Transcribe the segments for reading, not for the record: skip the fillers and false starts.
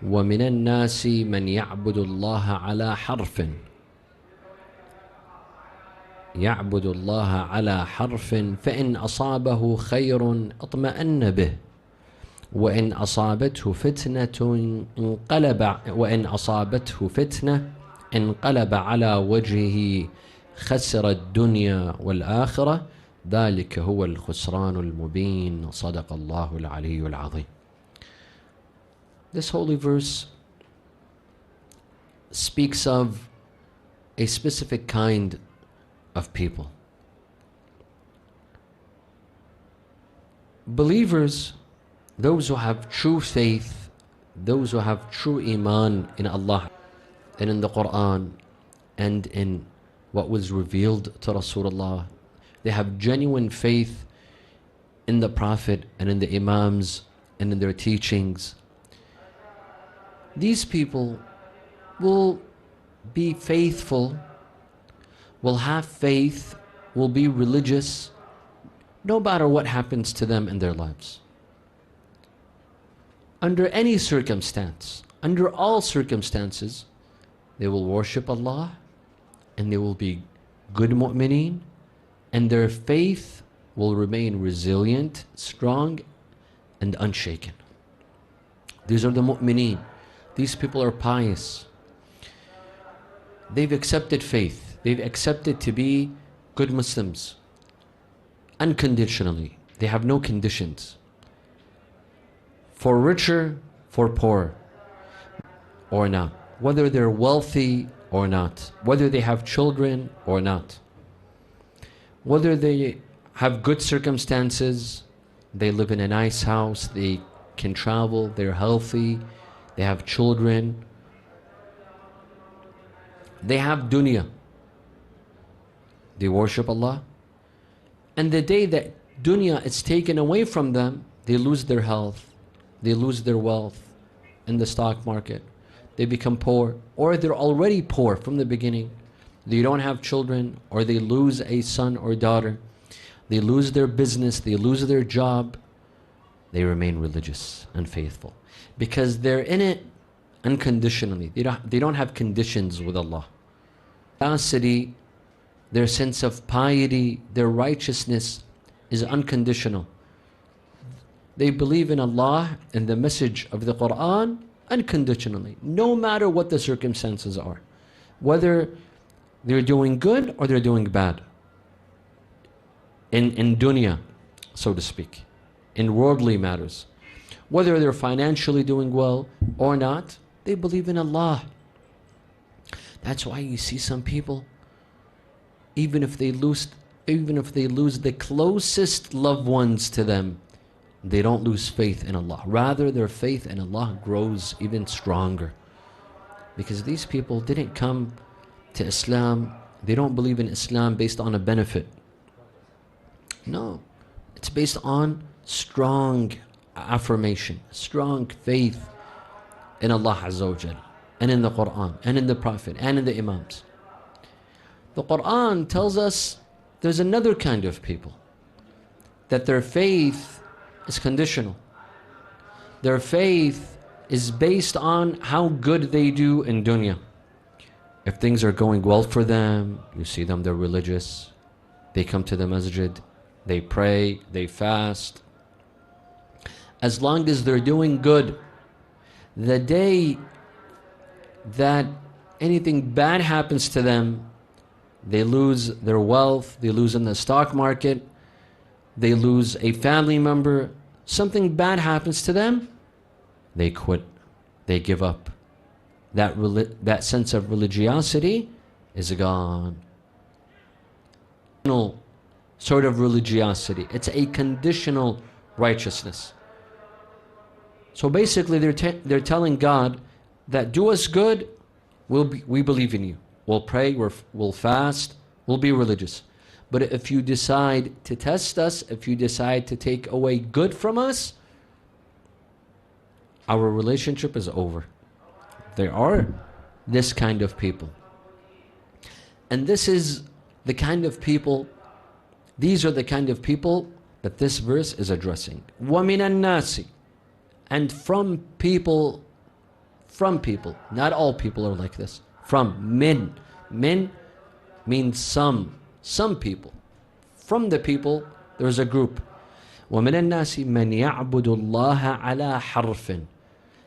وَمِنَ النَّاسِ مَنْ يَعْبُدُ اللَّهَ عَلَى حَرْفٍ يعبد الله على حرف فإن أصابه خير اطمأن به وإن أصابته فتنة انقلب على وجهه خسر الدنيا والآخرة ذلك هو الخسران المبين صدق الله العلي العظيم. This holy verse speaks of a specific kind of people. Believers, those who have true faith, those who have true iman in Allah and in the Quran and in what was revealed to Rasulullah, they have genuine faith in the Prophet and in the Imams and in their teachings. These people will be faithful, will have faith, will be religious, no matter what happens to them in their lives. Under any circumstance, under all circumstances, they will worship Allah and they will be good mu'mineen, and their faith will remain resilient, strong, and unshaken. These are the mu'mineen. These people are pious. They've accepted faith. They've accepted to be good Muslims unconditionally. They have no conditions. For richer, for poor, or not. Whether they're wealthy or not. Whether they have children or not. Whether they have good circumstances, they live in a nice house, they can travel, they're healthy, they have children, they have dunya. They worship Allah. And the day that dunya is taken away from them, they lose their health, they lose their wealth in the stock market. They become poor, or they're already poor from the beginning. They don't have children, or they lose a son or daughter. They lose their business, they lose their job. They remain religious and faithful because they're in it unconditionally. They don't have conditions with Allah. Capacity, their sense of piety, their righteousness is unconditional. They believe in Allah and the message of the Quran unconditionally, no matter what the circumstances are. Whether they're doing good or they're doing bad. In dunya, so to speak. In worldly matters. Whether they're financially doing well or not, they believe in Allah. That's why you see some people, even if they lose the closest loved ones to them, they don't lose faith in Allah. Rather, their faith in Allah grows even stronger. Because these people didn't come to Islam, they don't believe in Islam based on a benefit. No, it's based on strong affirmation, strong faith in Allah Azza wa Jal, and in the Quran, and in the Prophet, and in the Imams. The Quran tells us there's another kind of people, that their faith is conditional. Their faith is based on how good they do in dunya. If things are going well for them, you see them, they're religious. They come to the masjid, they pray, they fast. As long as they're doing good, the day that anything bad happens to them, they lose their wealth, they lose in the stock market, they lose a family member, something bad happens to them, they quit, they give up. That sense of religiosity is gone. Sort of religiosity. It's a conditional righteousness. So basically they're telling God that do us good, we believe in you. We'll pray, we'll fast, we'll be religious. But if you decide to test us, if you decide to take away good from us, our relationship is over. There are this kind of people. And this is the kind of people, these are the kind of people that this verse is addressing. وَمِنَ النَّاسِ, and from people from people. Not all people are like this. From min. Min means some people. From the people, there's a group. وَمِنَ النَّاسِ مَنْ يَعْبُدُ اللَّهَ عَلَى حَرْفٍ.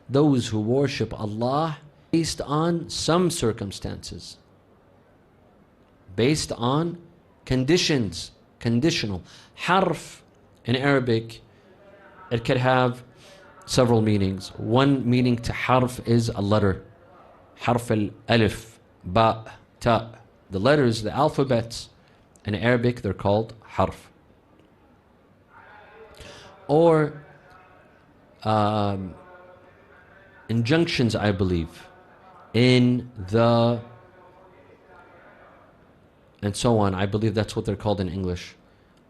Those who worship Allah based on some circumstances, based on conditions, conditional. Harf in Arabic, it could have several meanings. One meaning to harf is a letter. Harf al-alif, ba, ta. The letters, the alphabets, in Arabic they're called harf. Or injunctions, I believe, in the, and so on. I believe that's what they're called in English.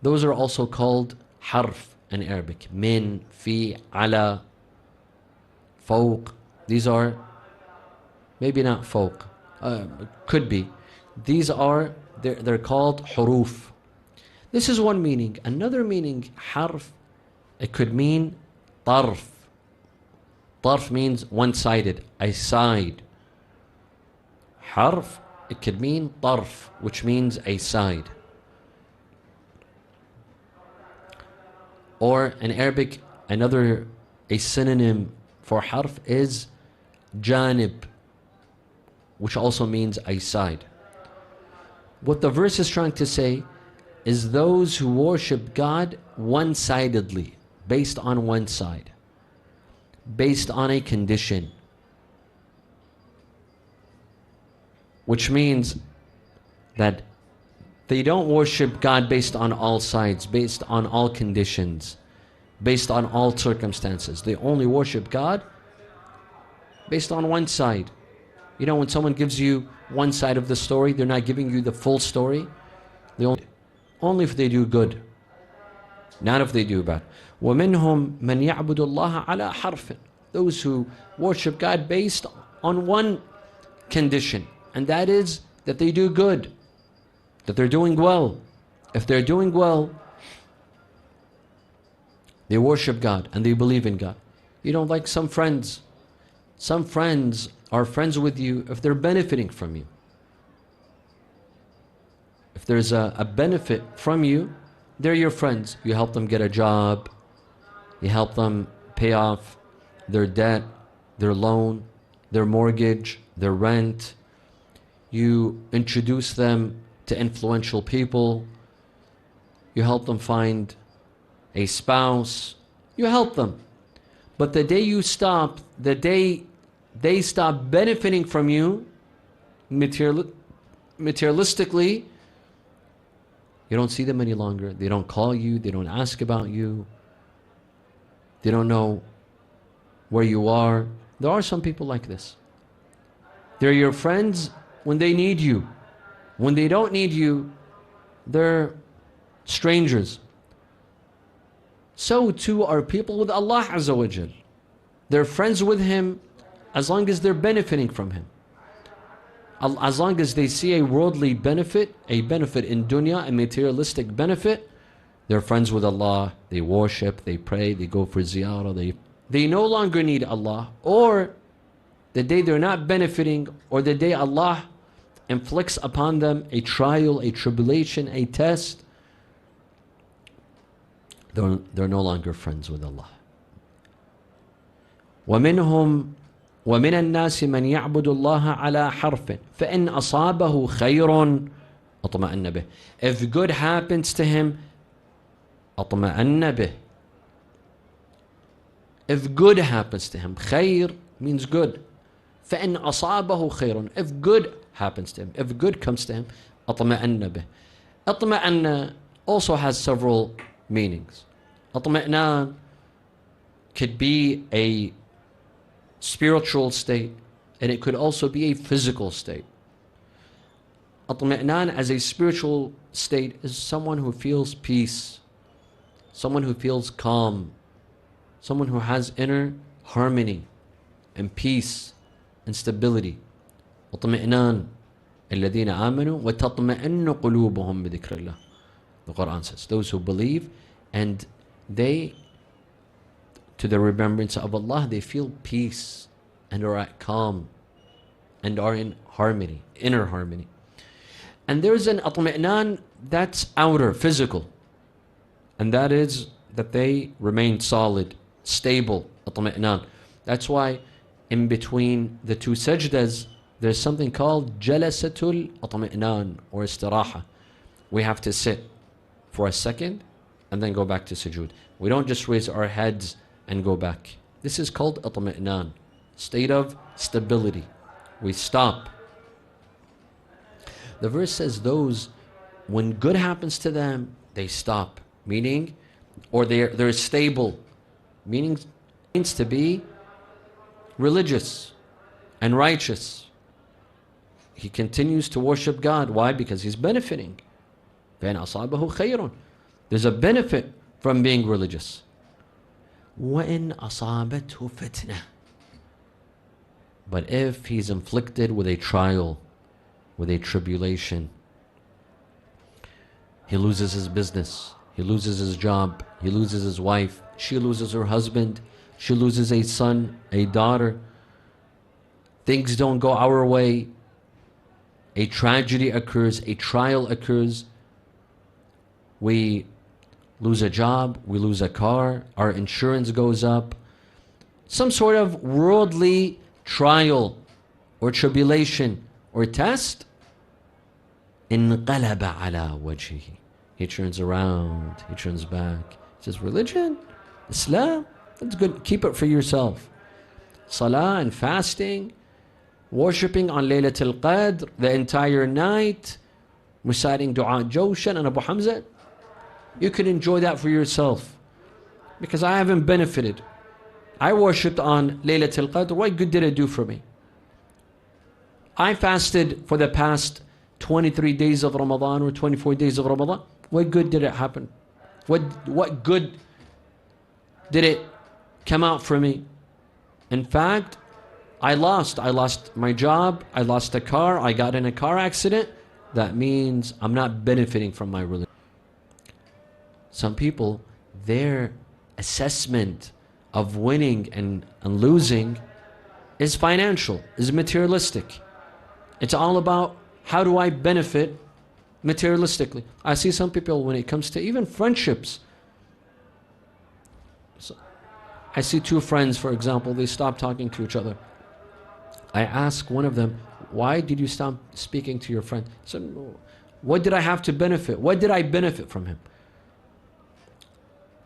Those are also called harf in Arabic. Min, fi, ala, fawq. These are, maybe not fawq, could be. These are, they're called huruf. This is one meaning. Another meaning, harf, it could mean tarf. Tarf means one-sided, a side. Harf, it could mean tarf, which means a side. Or in Arabic, a synonym for harf is janib, which also means a side. What the verse is trying to say is those who worship God one-sidedly, based on one side, based on a condition, which means that they don't worship God based on all sides, based on all conditions, based on all circumstances. They only worship God based on one side. You know, when someone gives you one side of the story, they're not giving you the full story. They only if they do good, not if they do bad. وَمِنْهُمْ مَنْ يَعْبُدُ اللَّهَ عَلَى حَرْفٍ. Those who worship God based on one condition, and that is that they do good, that they're doing well. If they're doing well, they worship God and they believe in God. You know, like some friends are friends with you if they're benefiting from you. If there's a benefit from you, they're your friends. You help them get a job, you help them pay off their debt, their loan, their mortgage, their rent. You introduce them to influential people. You help them find a spouse. You help them. But the day you stop, the day they stop benefiting from you materialistically, you don't see them any longer. They don't call you. They don't ask about you. They don't know where you are. There are some people like this. They're your friends when they need you. When they don't need you, they're strangers. So too are people with Allah Azza wa Jal. They're friends with Him as long as they're benefiting from Him. As long as they see a worldly benefit, a benefit in dunya, a materialistic benefit, they're friends with Allah. They worship, they pray, they go for ziyarah. They no longer need Allah. Or the day they're not benefiting, or the day Allah inflicts upon them a trial, a tribulation, a test, they're no longer friends with Allah. ومن الناس من يعبد الله على حرف فإن أصابه خير اطمأن به. If good happens to him, اطمأن به. If good happens to him, خير means good. فإن أصابه خير. If good happens to him, if good comes to him, اطمأن به. اطمأن also has several meanings. اطمئنان could be a spiritual state, and it could also be a physical state. Atma'nan as a spiritual state is someone who feels peace, someone who feels calm, someone who has inner harmony and peace and stability. Atma'nan الذين آمنوا وتطمئن قلوبهم بذكر الله. The Quran says, those who believe and they, to the remembrance of Allah, they feel peace and are at calm and are in harmony, inner harmony. And there's an atmi'nan that's outer, physical. And that is that they remain solid, stable, atmi'nan. That's why in between the two sajdas, there's something called jalasatul atmi'nan or istiraha. We have to sit for a second and then go back to sujood. We don't just raise our heads and go back. This is called atmi'nan, state of stability. We stop. The verse says those, when good happens to them, they stop. Meaning, or they're stable. Meaning means to be religious and righteous. He continues to worship God. Why? Because he's benefiting. فَإِنْ أَصَابَهُ خَيْرٌ. There's a benefit from being religious. وَإِنْ أَصَابَتْهُ فِتْنَةٌ. But if he's inflicted with a trial, with a tribulation, he loses his business, he loses his job, he loses his wife, she loses her husband, she loses a son, a daughter, things don't go our way, a tragedy occurs, a trial occurs, we lose a job, we lose a car, our insurance goes up, some sort of worldly trial or tribulation or test, انقلب على وجهه. He turns around, he turns back. He says, religion, Islam, that's good, keep it for yourself. Salah and fasting, worshipping on Laylatul Qadr the entire night, reciting Dua Joshan and Abu Hamza, you can enjoy that for yourself. Because I haven't benefited. I worshipped on Laylatul Qadr, what good did it do for me? I fasted for the past 23 days of Ramadan or 24 days of Ramadan. What good did it happen? What good did it come out for me? In fact, I lost my job, I lost a car, I got in a car accident. That means I'm not benefiting from my religion. Some people, their assessment of winning and losing is financial, is materialistic. It's all about how do I benefit materialistically. I see some people when it comes to even friendships. So I see two friends, for example, they stop talking to each other. I ask one of them, why did you stop speaking to your friend? He said, what did I have to benefit? What did I benefit from him?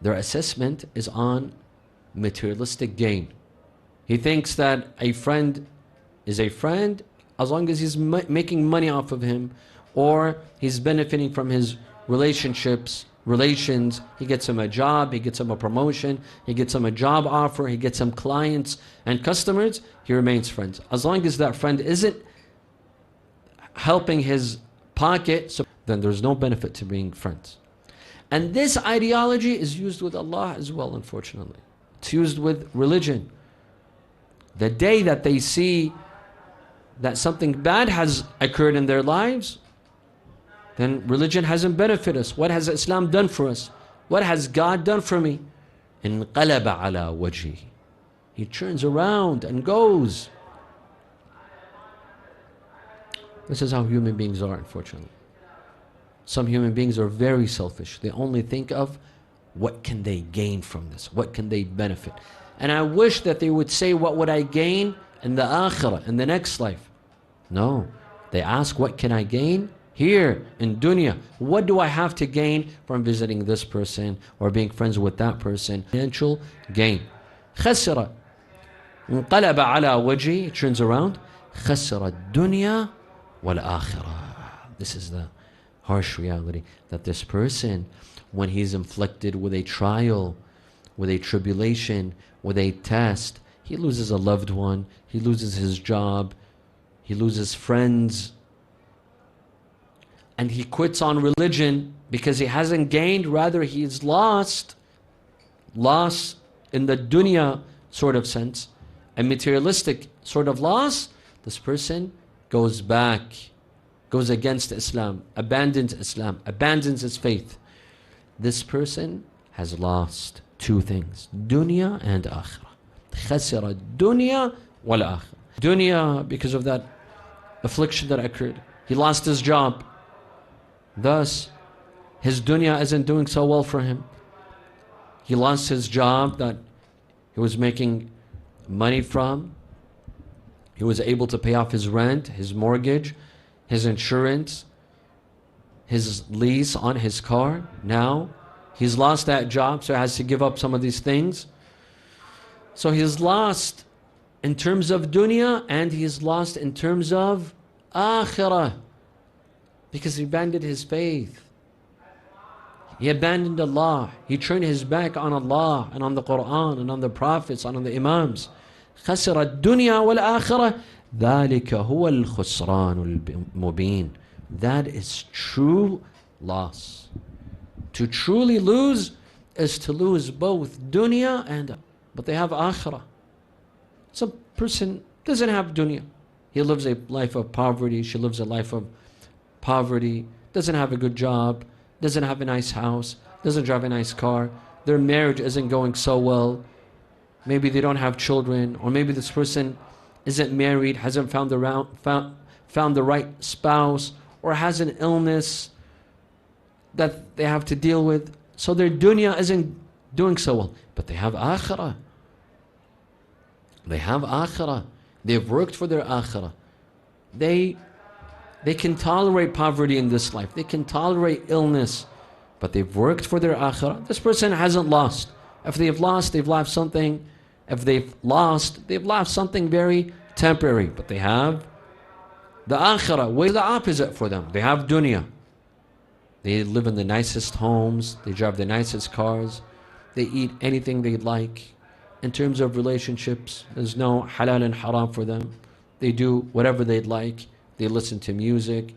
Their assessment is on materialistic gain. He thinks that a friend is a friend as long as he's making money off of him, or he's benefiting from his relations, he gets him a job, he gets him a promotion, he gets him a job offer, he gets him clients and customers, he remains friends. As long as that friend isn't helping his pocket, so then there's no benefit to being friends. And this ideology is used with Allah as well, unfortunately. It's used with religion. The day that they see that something bad has occurred in their lives, then religion hasn't benefited us. What has Islam done for us? What has God done for me? انقلب على وجهه. He turns around and goes. This is how human beings are, unfortunately. Some human beings are very selfish. They only think of what can they gain from this? What can they benefit? And I wish that they would say, what would I gain in the akhirah, in the next life? No. They ask, what can I gain here in dunya? What do I have to gain from visiting this person or being friends with that person? Financial gain. خسر انقلب على وجهه. Turns around. خسر الدنيا والآخرة. This is the harsh reality, that this person, when he's inflicted with a trial, with a tribulation, with a test, he loses a loved one, he loses his job, he loses friends, and he quits on religion because he hasn't gained, rather he's lost in the dunya sort of sense, a materialistic sort of loss. This person goes back, goes against Islam, abandons Islam, abandons his faith. This person has lost two things, dunya and akhirah. خسر الدنيا wal akhirah. Dunya, because of that affliction that occurred. He lost his job. Thus, his dunya isn't doing so well for him. He lost his job that he was making money from. He was able to pay off his rent, his mortgage, his insurance, his lease on his car. Now, he's lost that job, so he has to give up some of these things. So he's lost in terms of dunya, and he's lost in terms of akhirah, because he abandoned his faith. He abandoned Allah. He turned his back on Allah and on the Quran and on the prophets and on the Imams. خسر الدنيا والآخرة ذلك هو الخسران المبين. That is true loss. To truly lose is to lose both dunya and, but they have akhirah. Some person doesn't have dunya. He lives a life of poverty. She lives a life of poverty. Doesn't have a good job. Doesn't have a nice house. Doesn't drive a nice car. Their marriage isn't going so well. Maybe they don't have children, or maybe this person isn't married, hasn't found the right spouse, or has an illness that they have to deal with. So their dunya isn't doing so well. But they have akhirah. They have akhirah. They've worked for their akhirah. They can tolerate poverty in this life. They can tolerate illness. But they've worked for their akhirah. This person hasn't lost. If they've lost, they've lost something. If they've lost something very temporary. But they have the akhirah. What's the opposite for them? They have dunya. They live in the nicest homes. They drive the nicest cars. They eat anything they like. In terms of relationships, there's no halal and haram for them. They do whatever they'd like. They listen to music.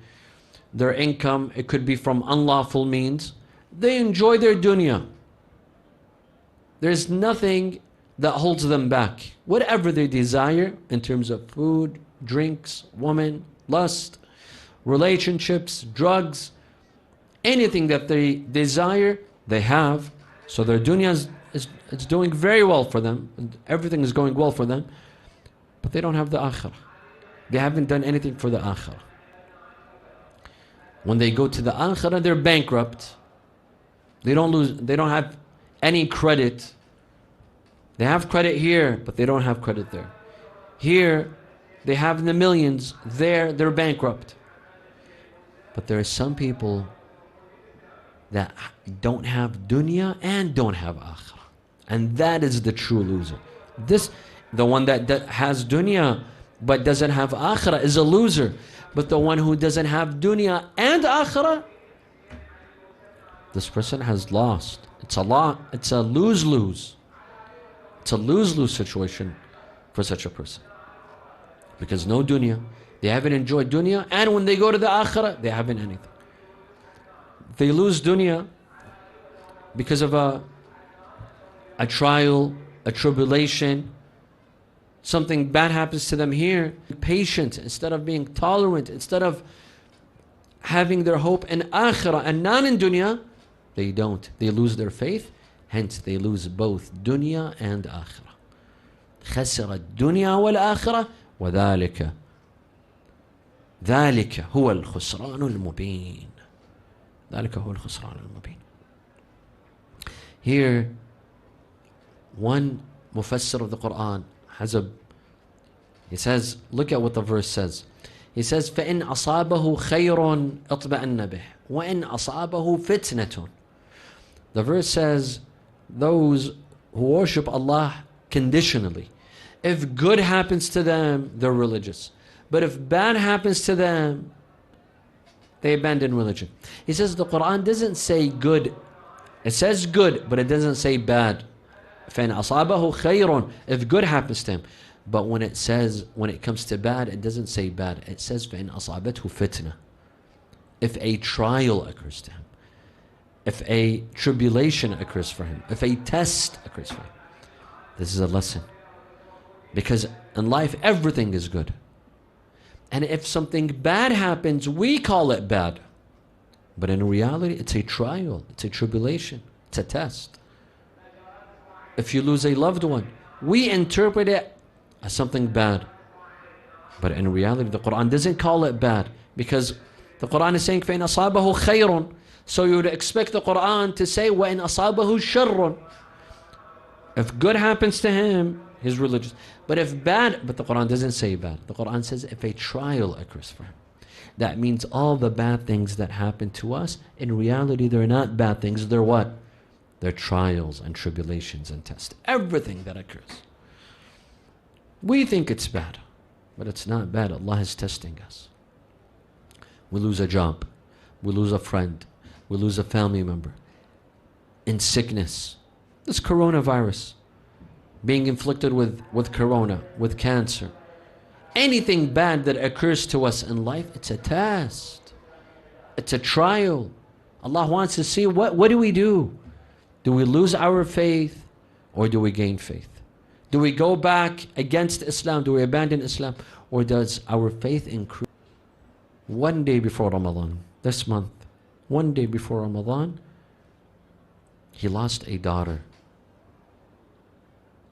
Their income, it could be from unlawful means. They enjoy their dunya. There's nothing that holds them back. Whatever they desire in terms of food, drinks, woman, lust, relationships, drugs, anything that they desire, they have. So their dunya is doing very well for them. And everything is going well for them. But they don't have the akhirah. They haven't done anything for the akhirah. When they go to the akhirah, they're bankrupt. They don't have any credit. They have credit here, but they don't have credit there. Here, they have in the millions. There, they're bankrupt. But there are some people that don't have dunya and don't have akhirah. And that is the true loser. The one that has dunya but doesn't have akhirah is a loser. But the one who doesn't have dunya and akhirah, this person has lost. It's a lose-lose. It's a lose-lose situation for such a person. Because no dunya, they haven't enjoyed dunya, and when they go to the akhirah, they haven't anything. They lose dunya because of a trial, a tribulation, something bad happens to them here. Patient, instead of being tolerant, instead of having their hope in akhirah and not in dunya, they don't. They lose their faith, hence they lose both dunya and akhirah. خسر الدنيا والآخرة وذلك هو الخسران المبين. ذلك هو الخسران المبين. Here, one mufassir of the Quran he says, look at what the verse says. He says, فَإِنْ أَصَابَهُ خَيْرٌ اطْمَأَنَّ بِهِ وَإِنْ أَصَابَهُ فِتْنَةٌ. The verse says, those who worship Allah conditionally, if good happens to them, they're religious. But if bad happens to them, they abandon religion. He says the Quran doesn't say good. It says good, but it doesn't say bad. فَإِنْ أَصَابَهُ خَيْرٌ. If good happens to him. But when it comes to bad, it doesn't say bad. It says فَإِنْ أَصَابَتْهُ فِتْنَةٌ. If a trial occurs to him, if a tribulation occurs for him, if a test occurs for him. This is a lesson. Because in life, everything is good. And if something bad happens, we call it bad. But in reality, it's a trial, it's a tribulation, it's a test. If you lose a loved one, we interpret it as something bad. But in reality, the Quran doesn't call it bad, because the Quran is saying, فَإِنْ أَصَابَهُ خَيْرٌ. So you would expect the Quran to say, وَإِنْ أَصَابَهُ شَرٌ. If good happens to him, he's religious. But if bad, but the Quran doesn't say bad. The Quran says if a trial occurs for him. That means all the bad things that happen to us, in reality, they're not bad things. They're what? They're trials and tribulations and tests. Everything that occurs. We think it's bad, but it's not bad. Allah is testing us. We lose a job. We lose a friend. We lose a family member. In sickness. This coronavirus. Being inflicted with corona, with cancer. Anything bad that occurs to us in life, it's a test. It's a trial. Allah wants to see what do we do? Do we lose our faith or do we gain faith? Do we go back against Islam? Do we abandon Islam? Or does our faith increase? One day before Ramadan, this month, one day before Ramadan, he lost a daughter.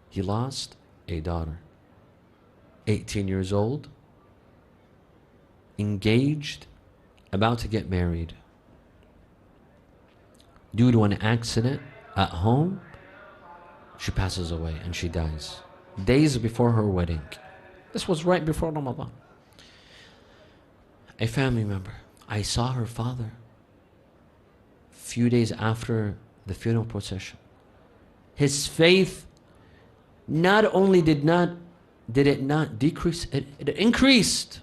He lost a daughter. 18 years old, engaged, about to get married. Due to an accident at home, she passes away and she dies. Days before her wedding. This was right before Ramadan. A family member. I saw her father a few days after the funeral procession. His faith not only did it not decrease, it increased.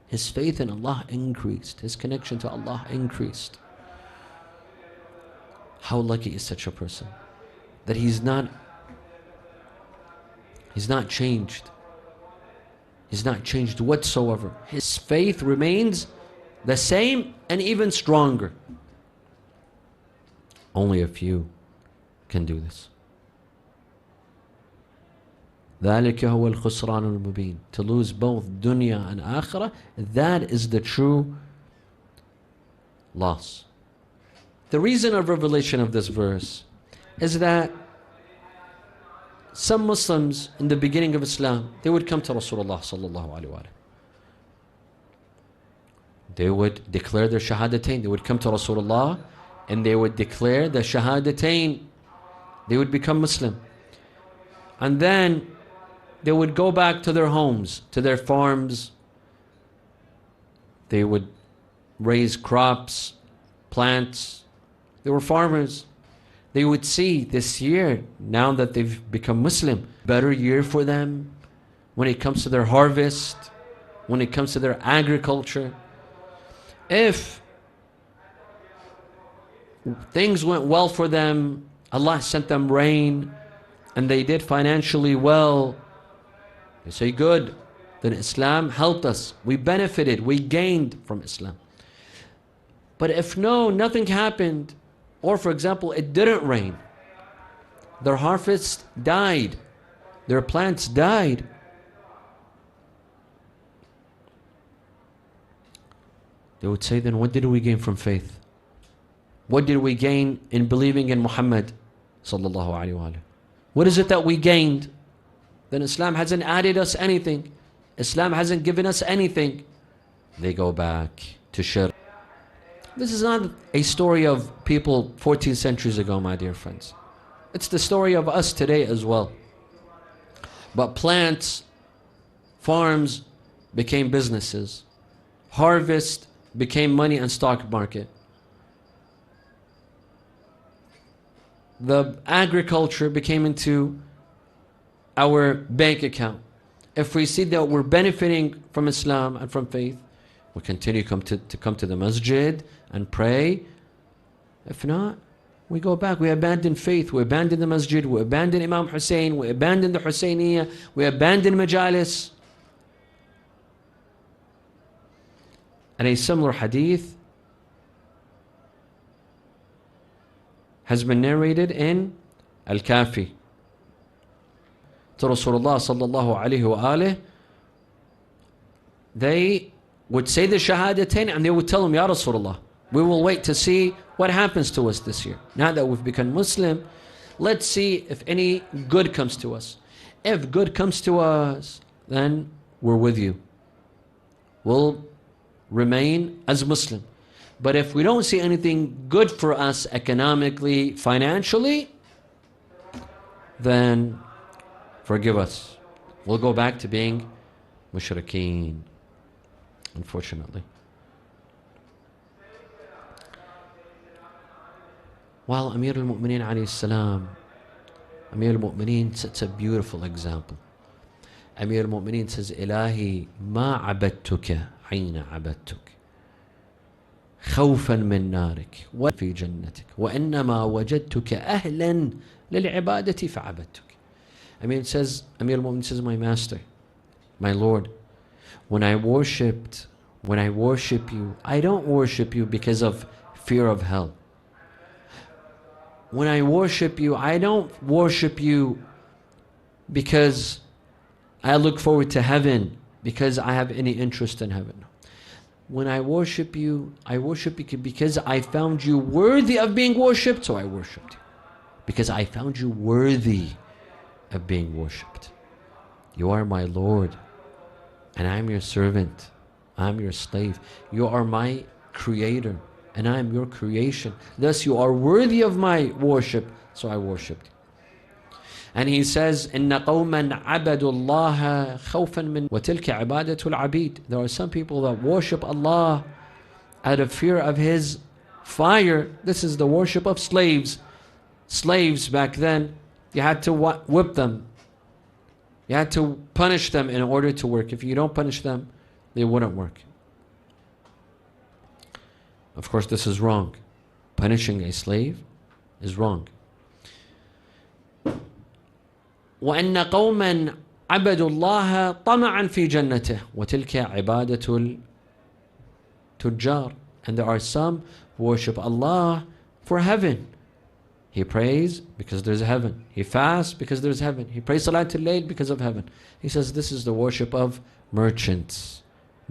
His faith in Allah increased. His connection to Allah increased. How lucky is such a person that he's not changed. He's not changed whatsoever. His faith remains the same and even stronger. Only a few can do this. ذَلِكَ هُوَ الْخُسْرَانُ الْمُبِينُ. To lose both dunya and akhirah, that is the true loss. The reason of revelation of this verse is that some Muslims in the beginning of Islam, they would come to Rasulullah sallallahu alaihi wasallam. They would declare their shahadatain. They would come to Rasulullah and they would declare the shahadatain. They would become Muslim. And then they would go back to their homes, to their farms. They would raise crops, plants. They were farmers. They would see this year, now that they've become Muslim, better year for them when it comes to their harvest, when it comes to their agriculture. If things went well for them, Allah sent them rain, and they did financially well, they say, good, then Islam helped us. We benefited, we gained from Islam. But if no, nothing happened, or for example, it didn't rain, their harvest died, their plants died, they would say, then what did we gain from faith? What did we gain in believing in Muhammad sallallahu alaihi wasallam? What is it that we gained? Then Islam hasn't added us anything. Islam hasn't given us anything. They go back to shirk. This is not a story of people 14 centuries ago, my dear friends. It's the story of us today as well. But plants, farms became businesses. Harvest became money and stock market. The agriculture became into our bank account. If we see that we're benefiting from Islam and from faith, we continue to come to the masjid and pray. If not, we go back. We abandon faith. We abandon the masjid. We abandon Imam Hussein. We abandon the Husayniyah. We abandon majalis. And a similar hadith has been narrated in Al-Kafi. To Rasulullah sallallahu alayhi wa alih, they would say the shahadatain and they would tell him, Ya Rasulullah, we will wait to see what happens to us this year. Now that we've become Muslim, let's see if any good comes to us. If good comes to us, then we're with you. We'll remain as Muslim. But if we don't see anything good for us economically, financially, then forgive us. We'll go back to being mushrikeen, unfortunately. While Amir al-Mu'mineen alayhi salam, Amir al-Mu'mineen sets a beautiful example. Amir al-Mu'mineen says, Ilahi ma abadtuka حين عبدتك خوفا من نارك وفي جنتك وإنما وجدتك أهلا للعبادة فعبدتك. Amir al-Mu'mineen says, my master, my Lord, when I worship you, I don't worship you because of fear of hell. When I worship you, I don't worship you because I look forward to heaven, because I have any interest in heaven. When I worship you because I found you worthy of being worshipped, so I worshipped you. Because I found you worthy of being worshipped. You are my Lord, and I am your servant. I am your slave. You are my creator, and I am your creation. Thus you are worthy of my worship, so I worshipped you. And he says, إِنَّ قَوْمًا عَبَدُوا اللَّهَ خَوْفًا مِنْ وَتِلْكَ عِبَادَةُ الْعَبِيدِ. There are some people that worship Allah out of fear of His fire. This is the worship of slaves. Slaves back then, you had to whip them. You had to punish them in order to work. If you don't punish them, they wouldn't work. Of course, this is wrong. Punishing a slave is wrong. وَأَنَّ قَوْمًا عَبَدُوا اللَّهَ طَمَعًا فِي جَنَّتِهِ وَتِلْكَ عِبَادَةُ التُّجَّارِ. And there are some who worship Allah for heaven. He prays because there's heaven. He fasts because there's heaven. He prays Salatul Layl because of heaven. He says this is the worship of merchants,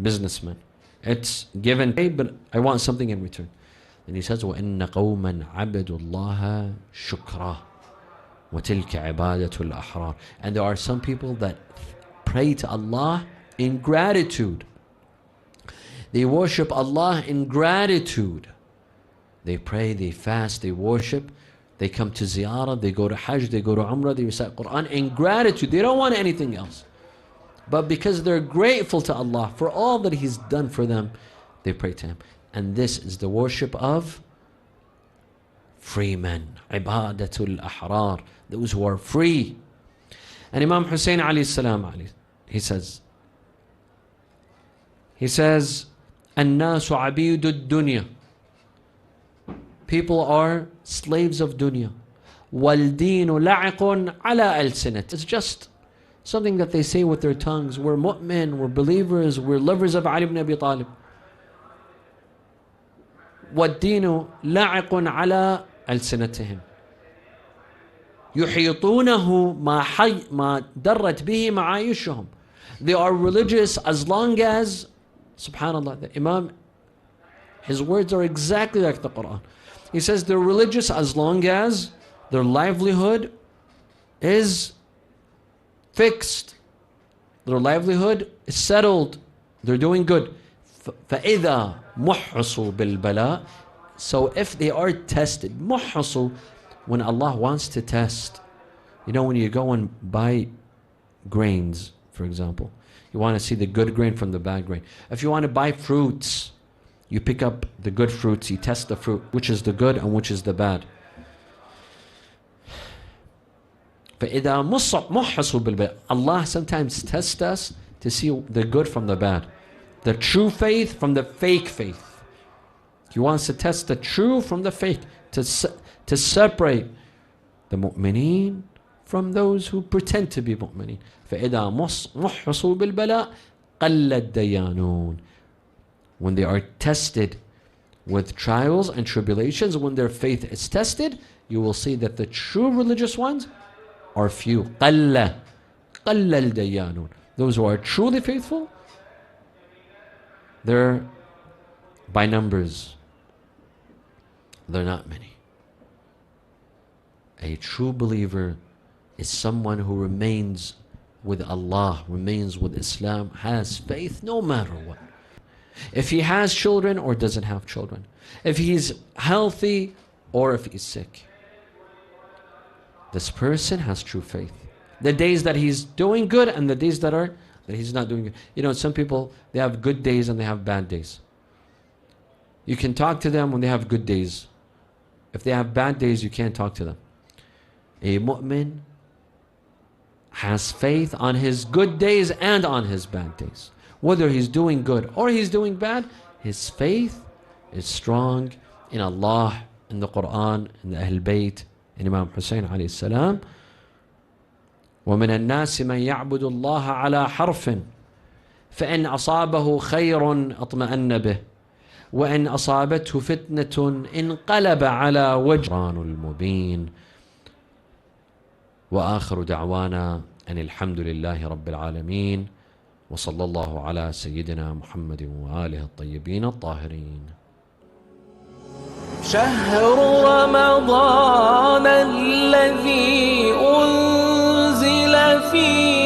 businessmen. It's give and take, but I want something in return. And he says, وَإِنَّ قَوْمًا عَبَدُوا اللَّهَ شُكْرًا وَتِلْكَ عِبَادَةُ الْأَحْرَارِ. And there are some people that pray to Allah in gratitude. They worship Allah in gratitude. They pray, they fast, they worship. They come to ziyarah, they go to hajj, they go to umrah, they recite Quran in gratitude. They don't want anything else. But because they're grateful to Allah for all that He's done for them, they pray to Him. And this is the worship of free men. Ibadatul ahrar. Those who are free. And Imam Hussein alayhi salam, he says, الناس عبيد الدنيا. People are slaves of dunya. وَالْدِينُ لَعِقٌ عَلَىٰ أَلْسِنَةٍ. It's just something that they say with their tongues. We're mu'min, we're believers, we're lovers of Ali ibn Abi Talib. وَالدِّينُ لَعِقٌ عَلَىٰ أَلْسِنَتِهِمْ يُحِيطُونَهُ مَا دَرَّتْ بِهِ مَعَايِشُهُمْ. They are religious as long as, subhanAllah, the Imam, his words are exactly like the Quran. He says they're religious as long as their livelihood is fixed. Their livelihood is settled. They're doing good. فَإِذَا مُحْصُوا بِالْبَلَاءِ. So if they are tested, muhsu, when Allah wants to test, you know, when you go and buy grains, for example, you want to see the good grain from the bad grain. If you want to buy fruits, you pick up the good fruits, you test the fruit, which is the good and which is the bad. فَإِذَا مُحْصُوا بِالْبَلَاءِ. Allah sometimes tests us to see the good from the bad, the true faith from the fake faith. He wants to test the true from the fake, to separate the mu'mineen from those who pretend to be mu'mineen. فَإِذَا مُحْصُوا بِالْبَلَاءِ قَلَّ الدَّيَانُونَ. When they are tested with trials and tribulations, when their faith is tested, you will see that the true religious ones are few. قَلَّ الدَّيَانُونَ. Those who are truly faithful, they're by numbers. They're not many. A true believer is someone who remains with Allah, remains with Islam, has faith no matter what. If he has children or doesn't have children, if he's healthy or if he's sick, this person has true faith. The days that he's doing good and the days that he's not doing good. You know, some people, they have good days and they have bad days. You can talk to them when they have good days. If they have bad days, you can't talk to them. A mu'min has faith on his good days and on his bad days. Whether he's doing good or he's doing bad, his faith is strong in Allah, in the Quran, in the Ahl Bayt, in Imam Hussein alayhi salam. وَمِنَ النَّاسِ مَنْ يَعْبُدُ اللَّهَ عَلَى حَرْفٍ فَإِنْ أَصَابَهُ خَيْرٌ أَطْمَأَنَّ بِهِ وَإِنْ أَصَابَتْهُ فِتْنَةٌ انْقَلَبَ عَلَى وَجْهِهِ الْمُبِينِ. وآخر دعوانا أن الحمد لله رب العالمين وصلى الله على سيدنا محمد وآله الطيبين الطاهرين. شهر رمضان الذي أنزل فيه